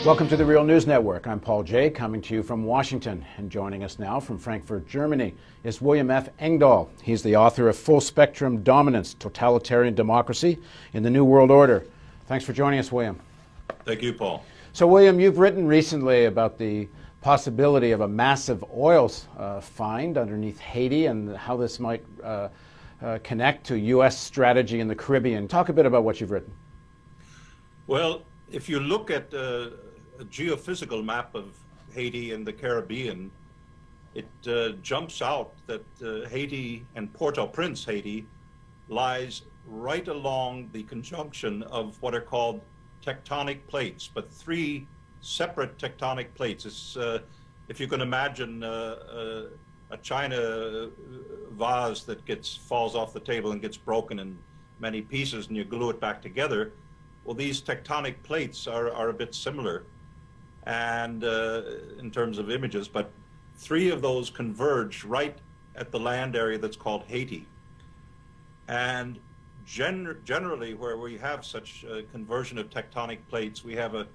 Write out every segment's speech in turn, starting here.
Welcome to the Real News Network. I'm Paul Jay, coming to you from Washington. And joining us now from Frankfurt, Germany, is William F. Engdahl. He's the author of Full Spectrum Dominance, Totalitarian Democracy in the New World Order. Thanks for joining us, William. Thank you, Paul. So, William, you've written recently about the possibility of a massive oil find underneath Haiti and how this might connect to U.S. strategy in the Caribbean. Talk a bit about what you've written. Well, if you look at a geophysical map of Haiti and the Caribbean, it jumps out that Haiti and Port-au-Prince, Haiti, lies right along the conjunction of what are called tectonic plates, but three separate tectonic plates. It's, if you can imagine a china vase that falls off the table and gets broken in many pieces and you glue it back together, well, these tectonic plates are a bit similar and in terms of images, but three of those converge right at the land area that's called Haiti. And generally, where we have such a conversion of tectonic plates, we have a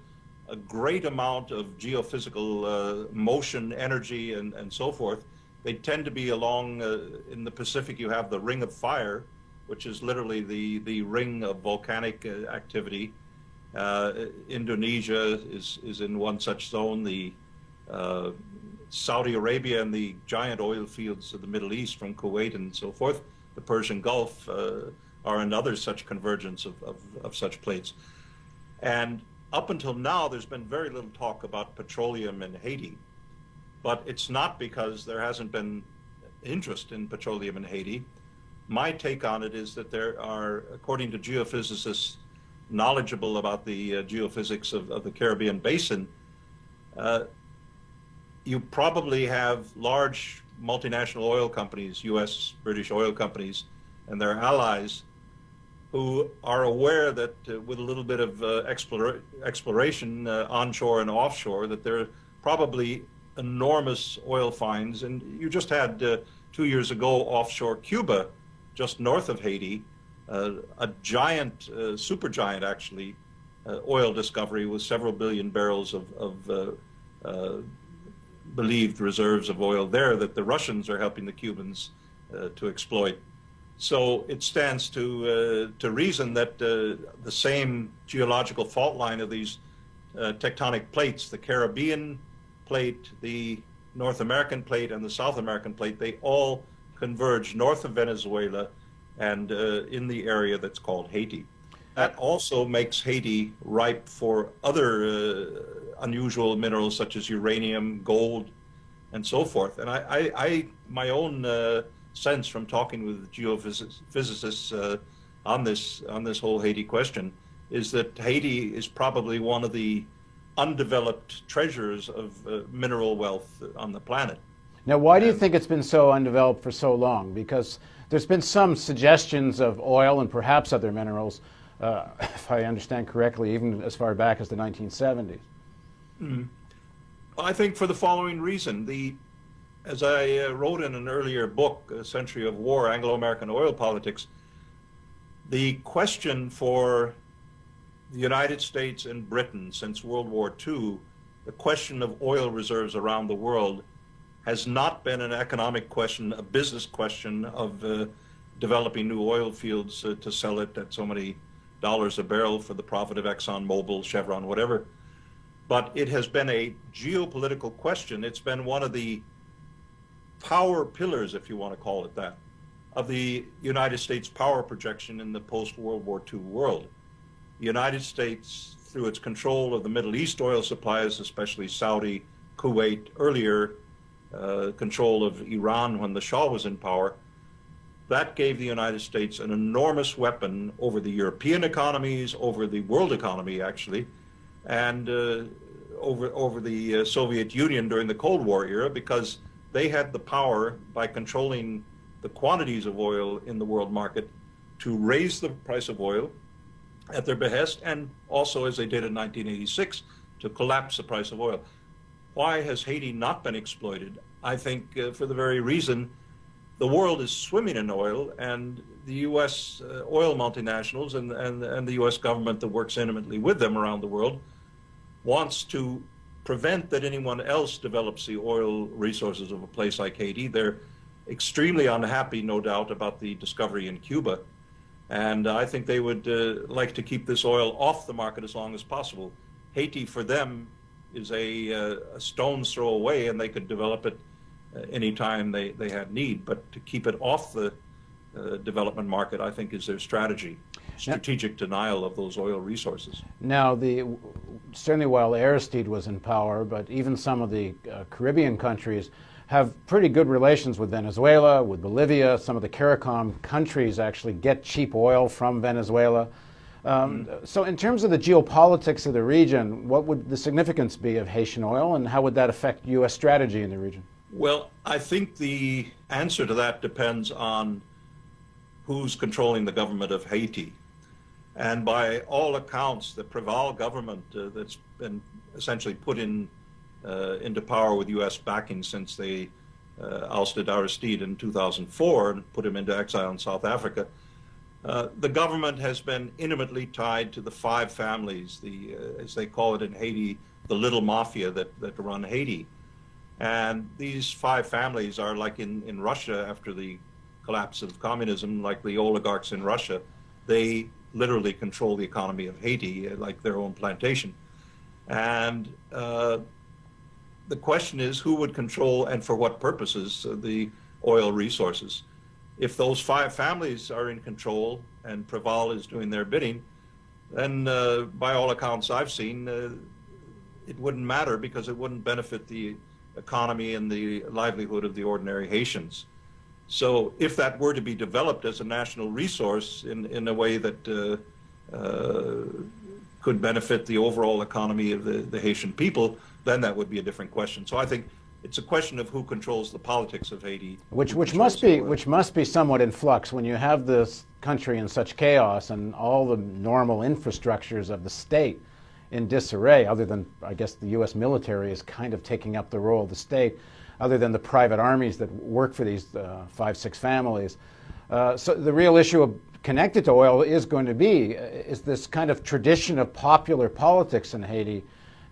great amount of geophysical motion, energy, and so forth. They tend to be along, in the Pacific, you have the Ring of Fire, which is literally the ring of volcanic activity. Indonesia is in one such zone. The Saudi Arabia and the giant oil fields of the Middle East from Kuwait and so forth, the Persian Gulf, are another such convergence of such plates. And up until now, there's been very little talk about petroleum in Haiti, but it's not because there hasn't been interest in petroleum in Haiti. My take on it is that there are, according to geophysicists knowledgeable about the geophysics of the Caribbean basin, you probably have large multinational oil companies, U.S., British oil companies, and their allies, who are aware that with a little bit of exploration onshore and offshore, that there are probably enormous oil finds. And you just had 2 years ago offshore Cuba, just north of Haiti, a giant, supergiant actually, oil discovery with several billion barrels of believed reserves of oil there that the Russians are helping the Cubans to exploit. So it stands to reason that the same geological fault line of these tectonic plates, the Caribbean plate, the North American plate, and the South American plate, they all converge north of Venezuela and in the area that's called Haiti. That also makes Haiti ripe for other unusual minerals such as uranium, gold, and so forth. And I my own sense from talking with geophysicists on this whole Haiti question is that Haiti is probably one of the undeveloped treasures of mineral wealth on the planet. Now, why do you think it's been so undeveloped for so long? Because there's been some suggestions of oil and perhaps other minerals, if I understand correctly, even as far back as the 1970s. Mm-hmm. I think for the following reason. As I wrote in an earlier book, A Century of War, Anglo-American Oil Politics, the question for the United States and Britain since World War II, the question of oil reserves around the world, has not been an economic question, a business question of developing new oil fields to sell it at so many dollars a barrel for the profit of Exxon, Mobil, Chevron, whatever. But it has been a geopolitical question. It's been one of the power pillars, if you want to call it that, of the United States power projection in the post-World War II world. The United States, through its control of the Middle East oil supplies, especially Saudi, Kuwait, earlier control of Iran when the Shah was in power, that gave the United States an enormous weapon over the European economies, over the world economy actually, and over the Soviet Union during the Cold War era, because they had the power, by controlling the quantities of oil in the world market, to raise the price of oil at their behest, and also, as they did in 1986, to collapse the price of oil. Why has Haiti not been exploited? I think for the very reason the world is swimming in oil, and the U.S. Oil multinationals and the U.S. government that works intimately with them around the world wants to prevent that anyone else develops the oil resources of a place like Haiti. They're extremely unhappy, no doubt, about the discovery in Cuba. And I think they would like to keep this oil off the market as long as possible. Haiti, for them, is a stone's throw away, and they could develop it anytime they had need. But to keep it off the development market, I think, is their strategy. Strategic denial of those oil resources. Now, certainly while Aristide was in power, but even some of the Caribbean countries have pretty good relations with Venezuela, with Bolivia. Some of the CARICOM countries actually get cheap oil from Venezuela. So in terms of the geopolitics of the region, what would the significance be of Haitian oil, and how would that affect U.S. strategy in the region? Well, I think the answer to that depends on who's controlling the government of Haiti. And by all accounts, the Préval government that's been essentially put into power with U.S. backing since they ousted Aristide in 2004 and put him into exile in South Africa, the government has been intimately tied to the five families, as they call it in Haiti, the little mafia that run Haiti. And these five families are like in Russia after the collapse of communism, like the oligarchs in Russia. They literally control the economy of Haiti like their own plantation. And the question is, who would control and for what purposes the oil resources? If those five families are in control and Préval is doing their bidding, then by all accounts I've seen, it wouldn't matter because it wouldn't benefit the economy and the livelihood of the ordinary Haitians. So if that were to be developed as a national resource in a way that could benefit the overall economy of the Haitian people, then that would be a different question. So I think it's a question of who controls the politics of Haiti. Which must be somewhat in flux when you have this country in such chaos and all the normal infrastructures of the state in disarray, other than, I guess, the U.S. military is kind of taking up the role of the state, other than the private armies that work for these 5-6 families. So the real issue connected to oil is going to be, is this kind of tradition of popular politics in Haiti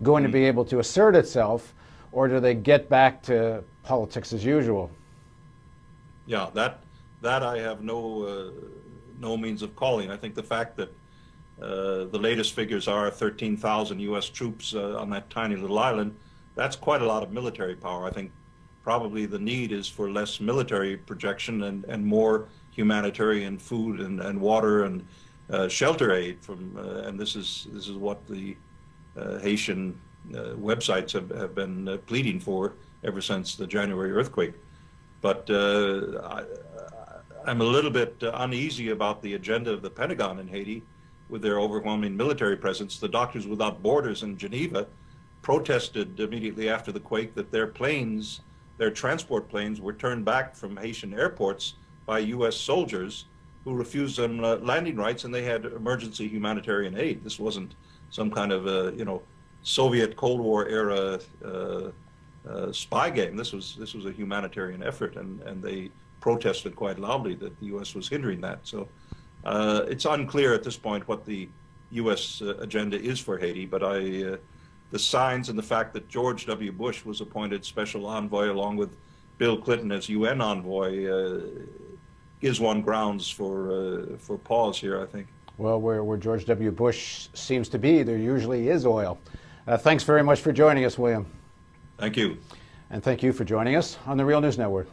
going to be able to assert itself, or do they get back to politics as usual? Yeah, that I have no means of calling. I think the fact that the latest figures are 13,000 U.S. troops on that tiny little island, that's quite a lot of military power. I think probably the need is for less military projection and more humanitarian food and water and shelter aid from, and this is what the Haitian websites have been pleading for ever since the January earthquake. But I'm a little bit uneasy about the agenda of the Pentagon in Haiti with their overwhelming military presence. The Doctors Without Borders in Geneva protested immediately after the quake that their planes, their transport planes, were turned back from Haitian airports by U.S. soldiers who refused them landing rights, and they had emergency humanitarian aid. This wasn't some kind of Soviet Cold War era spy game. This was a humanitarian effort, and they protested quite loudly that the U.S. was hindering that. So it's unclear at this point what the U.S. agenda is for Haiti, but the signs and the fact that George W. Bush was appointed special envoy along with Bill Clinton as UN envoy gives one grounds for pause here, I think. Well, where George W. Bush seems to be, there usually is oil. Thanks very much for joining us, William. Thank you. And thank you for joining us on the Real News Network.